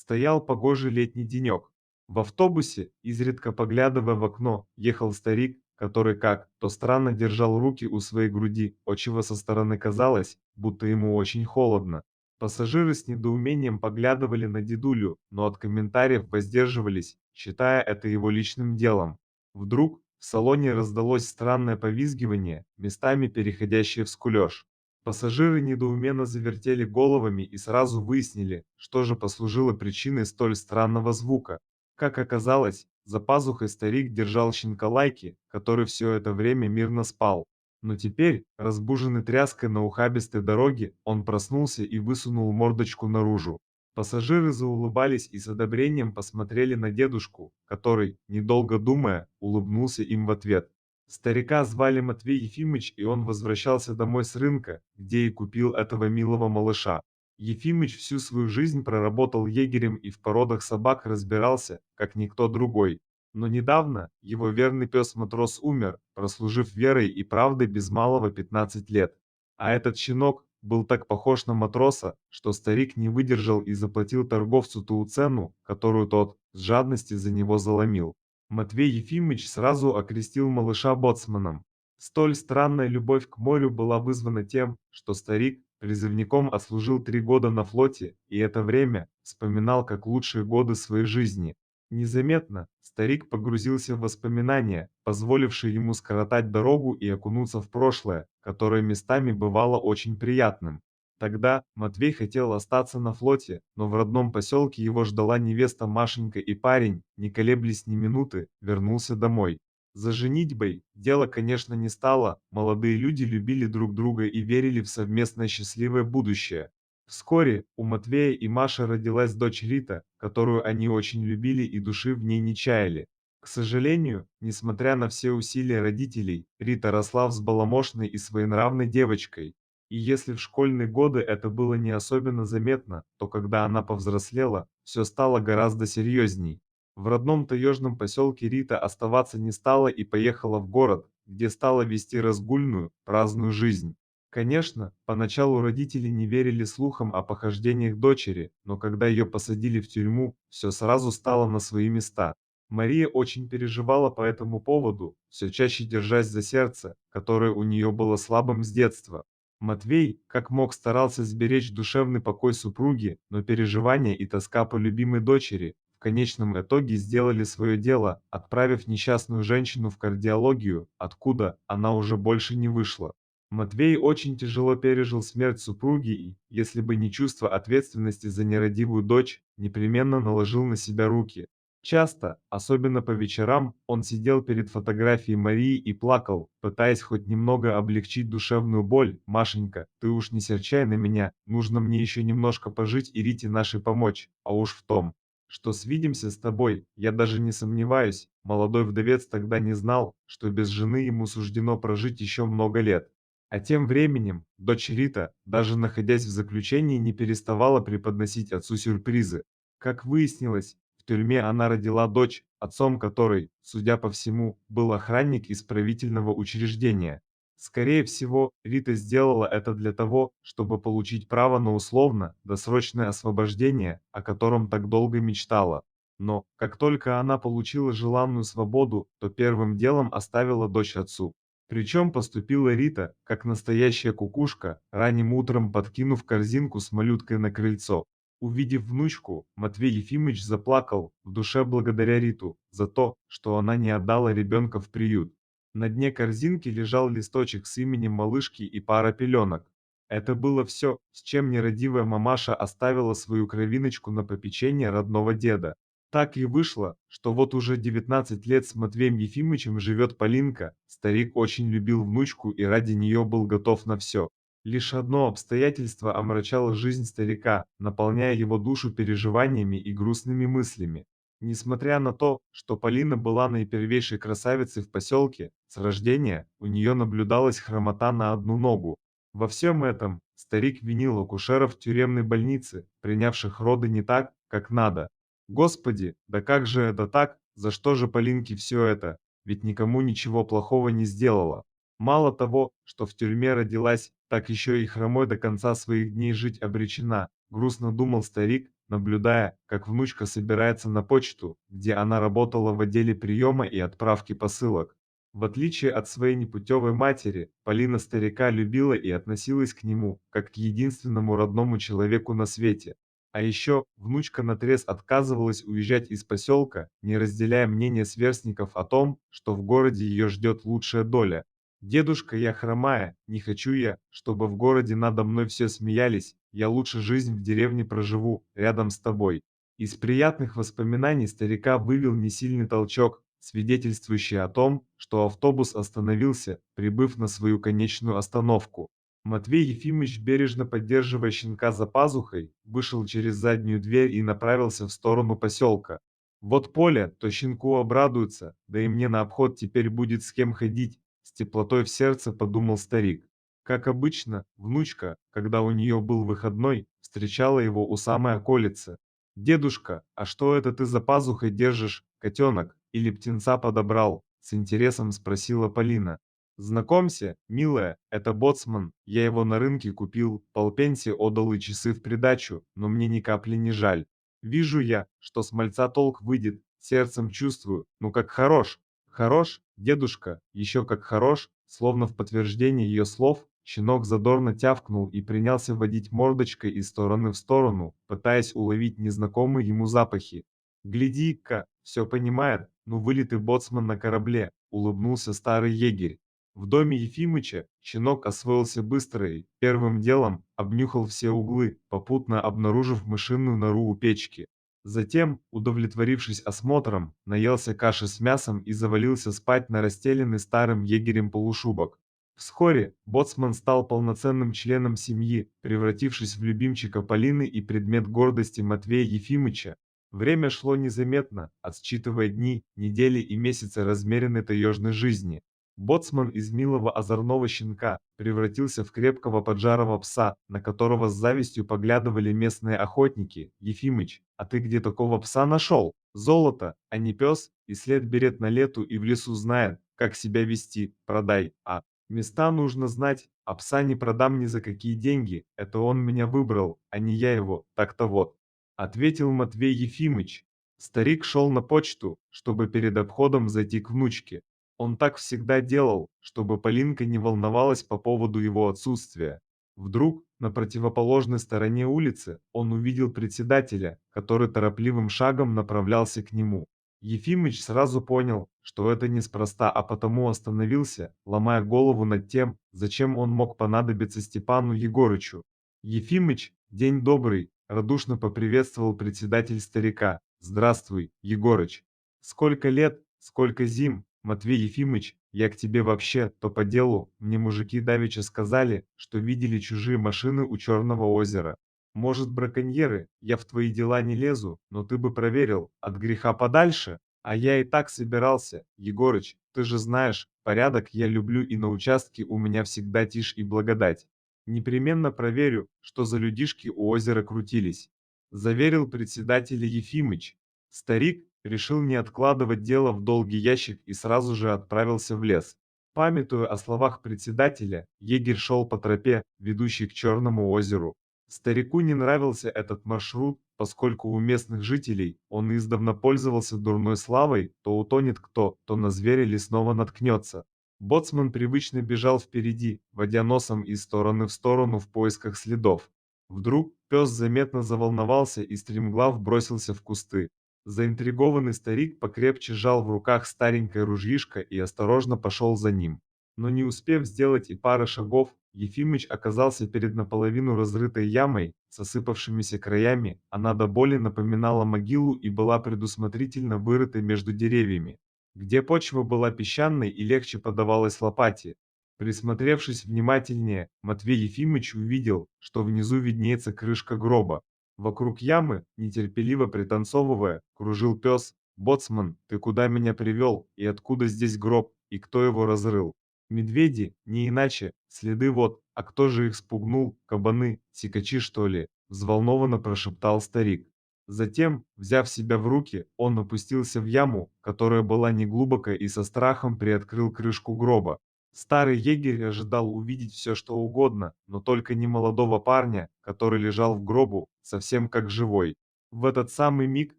Стоял погожий летний денек. В автобусе, изредка поглядывая в окно, ехал старик, который как-то странно держал руки у своей груди, отчего со стороны казалось, будто ему очень холодно. Пассажиры с недоумением поглядывали на дедулю, но от комментариев воздерживались, считая это его личным делом. Вдруг в салоне раздалось странное повизгивание, местами переходящее в скулёж. Пассажиры недоуменно завертели головами и сразу выяснили, что же послужило причиной столь странного звука. Как оказалось, за пазухой старик держал щенка Лайки, который все это время мирно спал. Но теперь, разбуженный тряской на ухабистой дороге, он проснулся и высунул мордочку наружу. Пассажиры заулыбались и с одобрением посмотрели на дедушку, который, недолго думая, улыбнулся им в ответ. Старика звали Матвей Ефимыч, и он возвращался домой с рынка, где и купил этого милого малыша. Ефимыч всю свою жизнь проработал егерем и в породах собак разбирался, как никто другой. Но недавно его верный пес-матрос умер, прослужив верой и правдой без малого 15 лет. А этот щенок был так похож на матроса, что старик не выдержал и заплатил торговцу ту цену, которую тот с жадности за него заломил. Матвей Ефимыч сразу окрестил малыша боцманом. Столь странная любовь к морю была вызвана тем, что старик призывником отслужил 3 года на флоте и это время вспоминал как лучшие годы своей жизни. Незаметно старик погрузился в воспоминания, позволившие ему скоротать дорогу и окунуться в прошлое, которое местами бывало очень приятным. Тогда Матвей хотел остаться на флоте, но в родном поселке его ждала невеста Машенька и парень, не колеблясь ни минуты, вернулся домой. За женитьбой дело, конечно, не стало, молодые люди любили друг друга и верили в совместное счастливое будущее. Вскоре у Матвея и Маши родилась дочь Рита, которую они очень любили и души в ней не чаяли. К сожалению, несмотря на все усилия родителей, Рита росла взбаламошной и своенравной девочкой. И если в школьные годы это было не особенно заметно, то когда она повзрослела, все стало гораздо серьезней. В родном таежном поселке Рита оставаться не стала и поехала в город, где стала вести разгульную, праздную жизнь. Конечно, поначалу родители не верили слухам о похождениях дочери, но когда ее посадили в тюрьму, все сразу стало на свои места. Мария очень переживала по этому поводу, все чаще держась за сердце, которое у нее было слабым с детства. Матвей, как мог, старался сберечь душевный покой супруги, но переживания и тоска по любимой дочери в конечном итоге сделали свое дело, отправив несчастную женщину в кардиологию, откуда она уже больше не вышла. Матвей очень тяжело пережил смерть супруги и, если бы не чувство ответственности за нерадивую дочь, непременно наложил на себя руки. Часто, особенно по вечерам, он сидел перед фотографией Марии и плакал, пытаясь хоть немного облегчить душевную боль. «Машенька, ты уж не серчай на меня, нужно мне еще немножко пожить и Рите нашей помочь, а уж в том, что свидимся с тобой, я даже не сомневаюсь». Молодой вдовец тогда не знал, что без жены ему суждено прожить еще много лет. А тем временем, дочь Рита, даже находясь в заключении, не переставала преподносить отцу сюрпризы. Как выяснилось, в тюрьме она родила дочь, отцом которой, судя по всему, был охранник исправительного учреждения. Скорее всего, Рита сделала это для того, чтобы получить право на условно-досрочное освобождение, о котором так долго мечтала. Но, как только она получила желанную свободу, то первым делом оставила дочь отцу. Причем поступила Рита, как настоящая кукушка, ранним утром подкинув корзинку с малюткой на крыльцо. Увидев внучку, Матвей Ефимыч заплакал, в душе благодаря Риту, за то, что она не отдала ребенка в приют. На дне корзинки лежал листочек с именем малышки и пара пеленок. Это было все, с чем нерадивая мамаша оставила свою кровиночку на попечение родного деда. Так и вышло, что вот уже 19 лет с Матвеем Ефимычем живет Полинка, старик очень любил внучку и ради нее был готов на все. Лишь одно обстоятельство омрачало жизнь старика, наполняя его душу переживаниями и грустными мыслями. Несмотря на то, что Полина была наипервейшей красавицей в поселке, с рождения у нее наблюдалась хромота на одну ногу. Во всем этом старик винил акушеров тюремной больницы, принявших роды не так, как надо. Господи, да как же это так? За что же Полинке все это? Ведь никому ничего плохого не сделала. Мало того, что в тюрьме родилась, так еще и хромой до конца своих дней жить обречена, грустно думал старик, наблюдая, как внучка собирается на почту, где она работала в отделе приема и отправки посылок. В отличие от своей непутевой матери, Полина старика любила и относилась к нему, как к единственному родному человеку на свете. А еще внучка наотрез отказывалась уезжать из поселка, не разделяя мнение сверстников о том, что в городе ее ждет лучшая доля. «Дедушка, я хромая, не хочу я, чтобы в городе надо мной все смеялись, я лучше жизнь в деревне проживу, рядом с тобой». Из приятных воспоминаний старика вывел несильный толчок, свидетельствующий о том, что автобус остановился, прибыв на свою конечную остановку. Матвей Ефимович, бережно поддерживая щенка за пазухой, вышел через заднюю дверь и направился в сторону поселка. Вот Поля, то щенку обрадуется, да и мне на обход теперь будет с кем ходить, с теплотой в сердце подумал старик. Как обычно, внучка, когда у нее был выходной, встречала его у самой околицы. «Дедушка, а что это ты за пазухой держишь, котенок, или птенца подобрал?» С интересом спросила Полина. «Знакомься, милая, это боцман, я его на рынке купил, полпенси отдал и часы в придачу, но мне ни капли не жаль. Вижу я, что с мальца толк выйдет, сердцем чувствую, ну как хорош». «Хорош, дедушка, еще как хорош», словно в подтверждение ее слов, щенок задорно тявкнул и принялся водить мордочкой из стороны в сторону, пытаясь уловить незнакомые ему запахи. «Гляди-ка, все понимает, ну вылитый боцман на корабле», — улыбнулся старый егерь. В доме Ефимыча щенок освоился быстро и, первым делом, обнюхал все углы, попутно обнаружив мышиную нору у печки. Затем, удовлетворившись осмотром, наелся каши с мясом и завалился спать на расстеленный старым егерем полушубок. Вскоре боцман стал полноценным членом семьи, превратившись в любимчика Полины и предмет гордости Матвея Ефимыча. Время шло незаметно, отсчитывая дни, недели и месяцы размеренной таежной жизни. Боцман из милого озорного щенка превратился в крепкого поджарого пса, на которого с завистью поглядывали местные охотники. «Ефимыч, а ты где такого пса нашел? Золото, а не пес, и след берет на лету и в лесу знает, как себя вести, продай, а места нужно знать, а пса не продам ни за какие деньги, это он меня выбрал, а не я его, так-то вот», ответил Матвей Ефимыч. Старик шел на почту, чтобы перед обходом зайти к внучке. Он так всегда делал, чтобы Полинка не волновалась по поводу его отсутствия. Вдруг, на противоположной стороне улицы, он увидел председателя, который торопливым шагом направлялся к нему. Ефимыч сразу понял, что это неспроста, а потому остановился, ломая голову над тем, зачем он мог понадобиться Степану Егорычу. «Ефимыч, день добрый!» — радушно поприветствовал председатель старика. «Здравствуй, Егорыч! Сколько лет, сколько зим, Матвей Ефимыч, я к тебе вообще, то по делу, мне мужики давеча сказали, что видели чужие машины у Черного озера. Может, браконьеры, я в твои дела не лезу, но ты бы проверил, от греха подальше. А я и так собирался, Егорыч, ты же знаешь, порядок я люблю и на участке у меня всегда тишь и благодать. Непременно проверю, что за людишки у озера крутились», — заверил председателя Ефимыч. Старик решил не откладывать дело в долгий ящик и сразу же отправился в лес. Памятуя о словах председателя, егерь шел по тропе, ведущей к Черному озеру. Старику не нравился этот маршрут, поскольку у местных жителей он издавна пользовался дурной славой, то утонет кто, то на зверя лесного наткнется. Боцман привычно бежал впереди, водя носом из стороны в сторону в поисках следов. Вдруг пес заметно заволновался и стремглав бросился в кусты. Заинтригованный старик покрепче сжал в руках старенькое ружьишко и осторожно пошел за ним. Но не успев сделать и пары шагов, Ефимыч оказался перед наполовину разрытой ямой с осыпавшимися краями, она до боли напоминала могилу и была предусмотрительно вырыта между деревьями, где почва была песчаной и легче поддавалась лопате. Присмотревшись внимательнее, Матвей Ефимыч увидел, что внизу виднеется крышка гроба. Вокруг ямы, нетерпеливо пританцовывая, кружил пес. «Боцман, ты куда меня привел, и откуда здесь гроб, и кто его разрыл?» «Медведи, не иначе, следы вот, а кто же их спугнул, кабаны, сикачи что ли?» Взволнованно прошептал старик. Затем, взяв себя в руки, он опустился в яму, которая была неглубокая, и со страхом приоткрыл крышку гроба. Старый егерь ожидал увидеть все что угодно, но только не молодого парня, который лежал в гробу, совсем как живой. В этот самый миг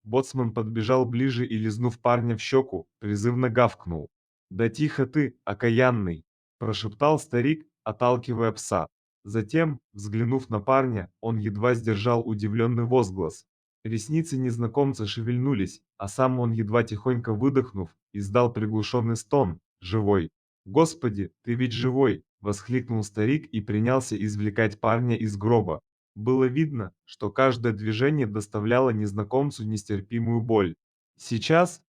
боцман подбежал ближе и, лизнув парня в щеку, призывно гавкнул. «Да тихо ты, окаянный!» – прошептал старик, отталкивая пса. Затем, взглянув на парня, он едва сдержал удивленный возглас. Ресницы незнакомца шевельнулись, а сам он, едва тихонько выдохнув, издал приглушенный стон. «Живой!» «Господи, ты ведь живой!» – воскликнул старик и принялся извлекать парня из гроба. Было видно, что каждое движение доставляло незнакомцу нестерпимую боль. Сейчас,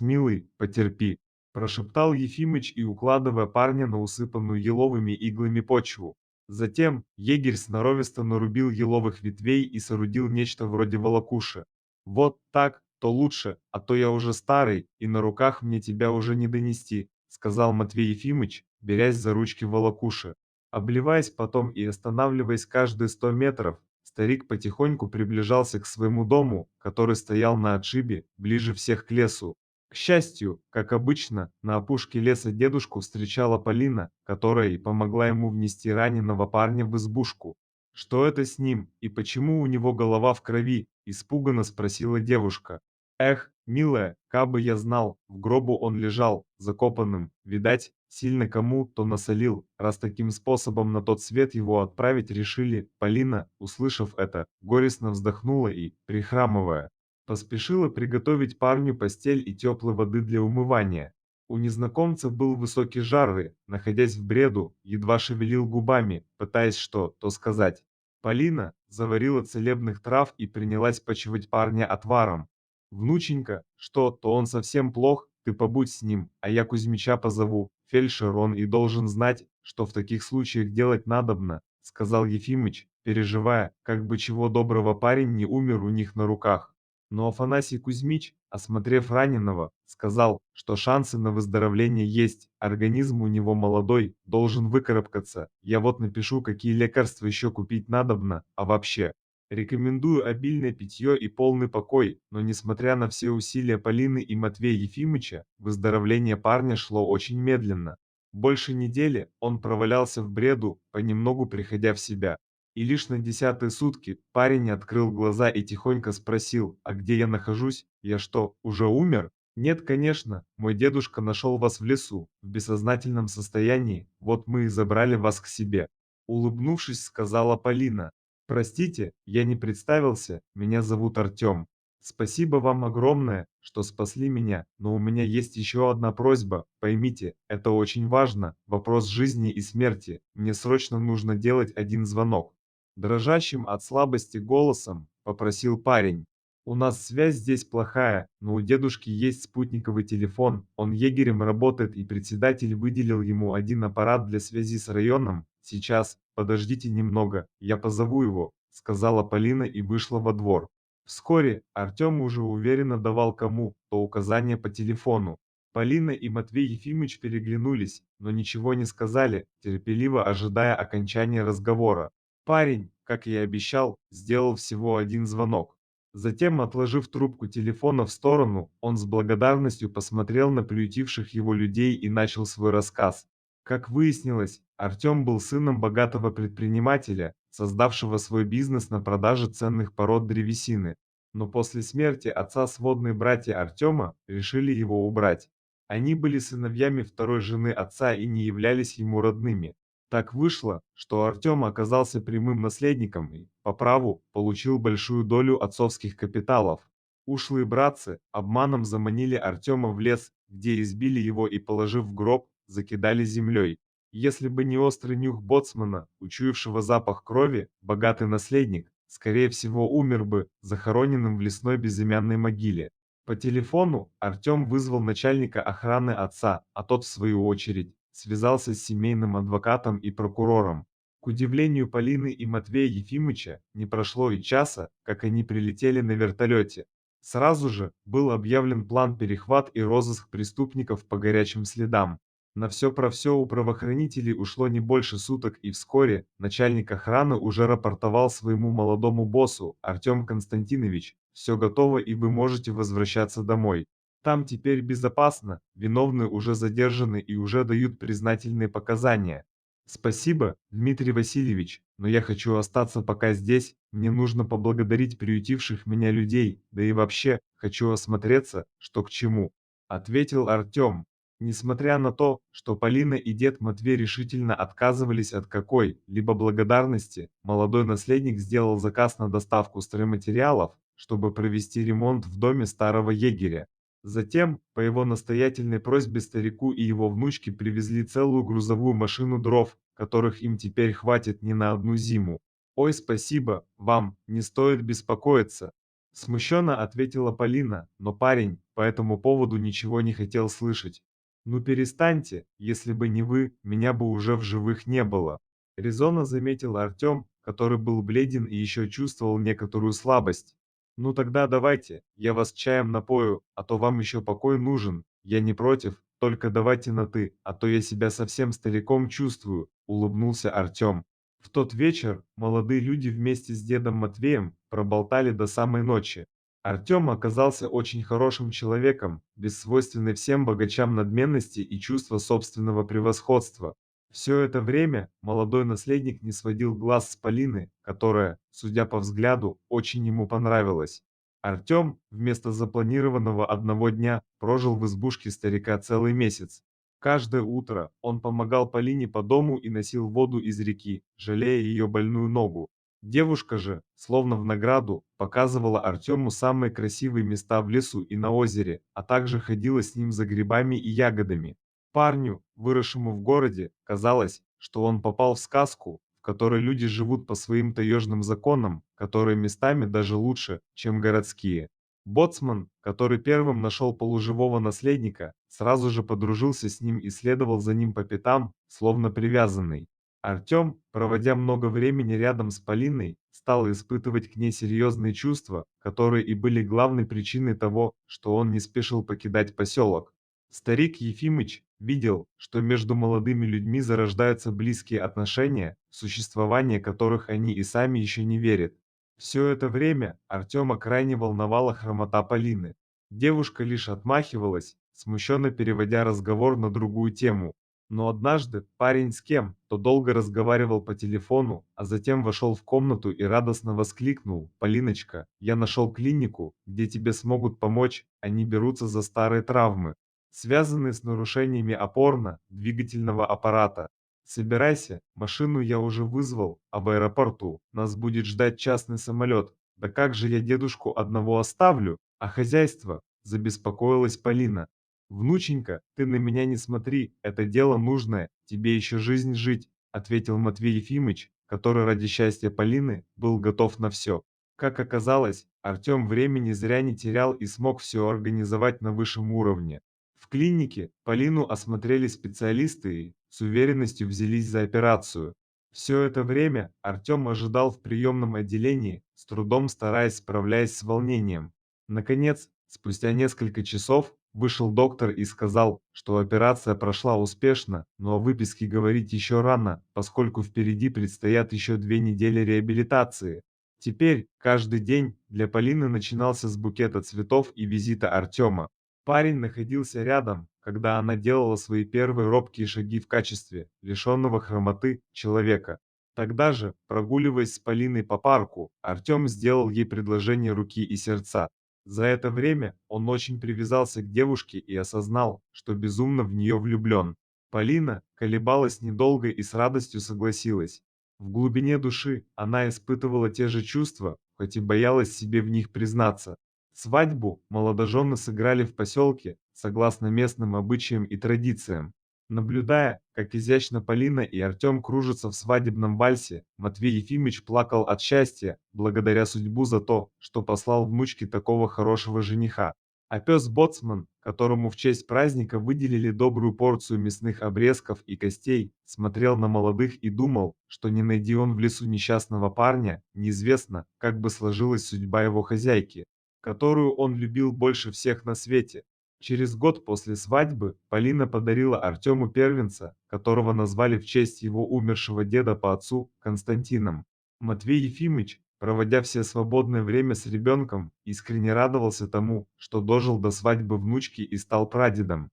милый, потерпи», – прошептал Ефимыч и, укладывая парня на усыпанную еловыми иглами почву. Затем егерь сноровисто нарубил еловых ветвей и соорудил нечто вроде волокуши. «Вот так, то лучше, а то я уже старый, и на руках мне тебя уже не донести», – сказал Матвей Ефимыч, берясь за ручки волокуши. Обливаясь потом и останавливаясь каждые 100 метров, старик потихоньку приближался к своему дому, который стоял на отшибе, ближе всех к лесу. К счастью, как обычно, на опушке леса дедушку встречала Полина, которая и помогла ему внести раненого парня в избушку. «Что это с ним, и почему у него голова в крови?» – испуганно спросила девушка. «Эх, милая, кабы я знал, в гробу он лежал, закопанным, видать, сильно кому-то насолил, раз таким способом на тот свет его отправить решили». Полина, услышав это, горестно вздохнула и, прихрамывая, поспешила приготовить парню постель и теплой воды для умывания. У незнакомца был высокий жар и, находясь в бреду, едва шевелил губами, пытаясь что-то сказать. Полина заварила целебных трав и принялась почивать парня отваром. «Внученька, что-то он совсем плох, ты побудь с ним, а я Кузьмича позову. Фельдшер он и должен знать, что в таких случаях делать надобно», — сказал Ефимыч, переживая, как бы чего доброго парень не умер у них на руках. Но Афанасий Кузьмич, осмотрев раненого, сказал, что шансы на выздоровление есть, организм у него молодой, должен выкарабкаться. Я вот напишу, какие лекарства еще купить надобно, а вообще. Рекомендую обильное питье и полный покой, но несмотря на все усилия Полины и Матвея Ефимыча, выздоровление парня шло очень медленно. Больше недели он провалялся в бреду, понемногу приходя в себя. И лишь на 10-е сутки парень открыл глаза и тихонько спросил: «А где я нахожусь? Я что, уже умер?» «Нет, конечно, мой дедушка нашел вас в лесу, в бессознательном состоянии, вот мы и забрали вас к себе», улыбнувшись, сказала Полина. «Простите, я не представился, меня зовут Артем. Спасибо вам огромное, что спасли меня, но у меня есть еще одна просьба, поймите, это очень важно, вопрос жизни и смерти, мне срочно нужно делать один звонок». Дрожащим от слабости голосом попросил парень. «У нас связь здесь плохая, но у дедушки есть спутниковый телефон, он егерем работает и председатель выделил ему один аппарат для связи с районом. Сейчас, подождите немного, я позову его», — сказала Полина и вышла во двор. Вскоре Артем уже уверенно давал кому-то указания по телефону. Полина и Матвей Ефимыч переглянулись, но ничего не сказали, терпеливо ожидая окончания разговора. Парень, как и обещал, сделал всего один звонок. Затем, отложив трубку телефона в сторону, он с благодарностью посмотрел на приютивших его людей и начал свой рассказ. Как выяснилось, Артем был сыном богатого предпринимателя, создавшего свой бизнес на продаже ценных пород древесины. Но после смерти отца сводные братья Артема решили его убрать. Они были сыновьями второй жены отца и не являлись ему родными. Так вышло, что Артем оказался прямым наследником и, по праву, получил большую долю отцовских капиталов. Ушлые братцы обманом заманили Артема в лес, где избили его и, положив в гроб, закидали землей. Если бы не острый нюх боцмана, учуявшего запах крови, богатый наследник, скорее всего, умер бы, захороненным в лесной безымянной могиле. По телефону Артем вызвал начальника охраны отца, а тот, в свою очередь, связался с семейным адвокатом и прокурором. К удивлению Полины и Матвея Ефимыча, не прошло и часа, как они прилетели на вертолете. Сразу же был объявлен план перехват и розыск преступников по горячим следам. На все про все у правоохранителей ушло не больше суток, и вскоре начальник охраны уже рапортовал своему молодому боссу: «Артем Константинович, все готово и вы можете возвращаться домой. Там теперь безопасно, виновные уже задержаны и уже дают признательные показания». Спасибо, Дмитрий Васильевич, но я хочу остаться пока здесь. Мне нужно поблагодарить приютивших меня людей, да и вообще, хочу осмотреться, что к чему, ответил Артем. Несмотря на то, что Полина и дед Матвей решительно отказывались от какой-либо благодарности, молодой наследник сделал заказ на доставку стройматериалов, чтобы провести ремонт в доме старого егеря. Затем, по его настоятельной просьбе старику и его внучке привезли целую грузовую машину дров, которых им теперь хватит не на одну зиму. «Ой, спасибо вам, не стоит беспокоиться», – смущенно ответила Полина, но парень по этому поводу ничего не хотел слышать. «Ну перестаньте, если бы не вы, меня бы уже в живых не было», – резонно заметил Артем, который был бледен и еще чувствовал некоторую слабость. «Ну тогда давайте, я вас чаем напою, а то вам еще покой нужен. Я не против, только давайте на «ты», а то я себя совсем стариком чувствую», – улыбнулся Артем. В тот вечер молодые люди вместе с дедом Матвеем проболтали до самой ночи. Артем оказался очень хорошим человеком, без свойственной всем богачам надменности и чувства собственного превосходства. Все это время молодой наследник не сводил глаз с Полины, которая, судя по взгляду, очень ему понравилась. Артем, вместо запланированного одного дня, прожил в избушке старика целый месяц. Каждое утро он помогал Полине по дому и носил воду из реки, жалея ее больную ногу. Девушка же, словно в награду, показывала Артему самые красивые места в лесу и на озере, а также ходила с ним за грибами и ягодами. Парню, выросшему в городе, казалось, что он попал в сказку, в которой люди живут по своим таежным законам, которые местами даже лучше, чем городские. Боцман, который первым нашел полуживого наследника, сразу же подружился с ним и следовал за ним по пятам, словно привязанный. Артем, проводя много времени рядом с Полиной, стал испытывать к ней серьезные чувства, которые и были главной причиной того, что он не спешил покидать поселок. Старик Ефимыч видел, что между молодыми людьми зарождаются близкие отношения, в существование которых они и сами еще не верят. Все это время Артема крайне волновала хромота Полины. Девушка лишь отмахивалась, смущенно переводя разговор на другую тему. Но однажды парень с кем-то долго разговаривал по телефону, а затем вошел в комнату и радостно воскликнул: «Полиночка, я нашел клинику, где тебе смогут помочь, они берутся за старые травмы, связанные с нарушениями опорно-двигательного аппарата. Собирайся, машину я уже вызвал, а в аэропорту нас будет ждать частный самолет. Да как же я дедушку одного оставлю, а хозяйство?» – забеспокоилась Полина. «Внученька, ты на меня не смотри, это дело нужное, тебе еще жизнь жить», – ответил Матвей Ефимыч, который ради счастья Полины был готов на все. Как оказалось, Артем времени зря не терял и смог все организовать на высшем уровне. В клинике Полину осмотрели специалисты и с уверенностью взялись за операцию. Все это время Артем ожидал в приемном отделении, с трудом стараясь справляясь с волнением. Наконец, спустя несколько часов, вышел доктор и сказал, что операция прошла успешно, но о выписке говорить еще рано, поскольку впереди предстоят еще 2 недели реабилитации. Теперь каждый день для Полины начинался с букета цветов и визита Артема. Парень находился рядом, когда она делала свои первые робкие шаги в качестве лишенного хромоты человека. Тогда же, прогуливаясь с Полиной по парку, Артем сделал ей предложение руки и сердца. За это время он очень привязался к девушке и осознал, что безумно в нее влюблен. Полина колебалась недолго и с радостью согласилась. В глубине души она испытывала те же чувства, хоть и боялась себе в них признаться. Свадьбу молодожены сыграли в поселке, согласно местным обычаям и традициям. Наблюдая, как изящно Полина и Артем кружатся в свадебном вальсе, Матвей Ефимыч плакал от счастья, благодаря судьбу за то, что послал внучке такого хорошего жениха. А пес Боцман, которому в честь праздника выделили добрую порцию мясных обрезков и костей, смотрел на молодых и думал, что не найди он в лесу несчастного парня, неизвестно, как бы сложилась судьба его хозяйки, которую он любил больше всех на свете. Через год после свадьбы Полина подарила Артему первенца, которого назвали в честь его умершего деда по отцу Константином. Матвей Ефимыч, проводя все свободное время с ребенком, искренне радовался тому, что дожил до свадьбы внучки и стал прадедом.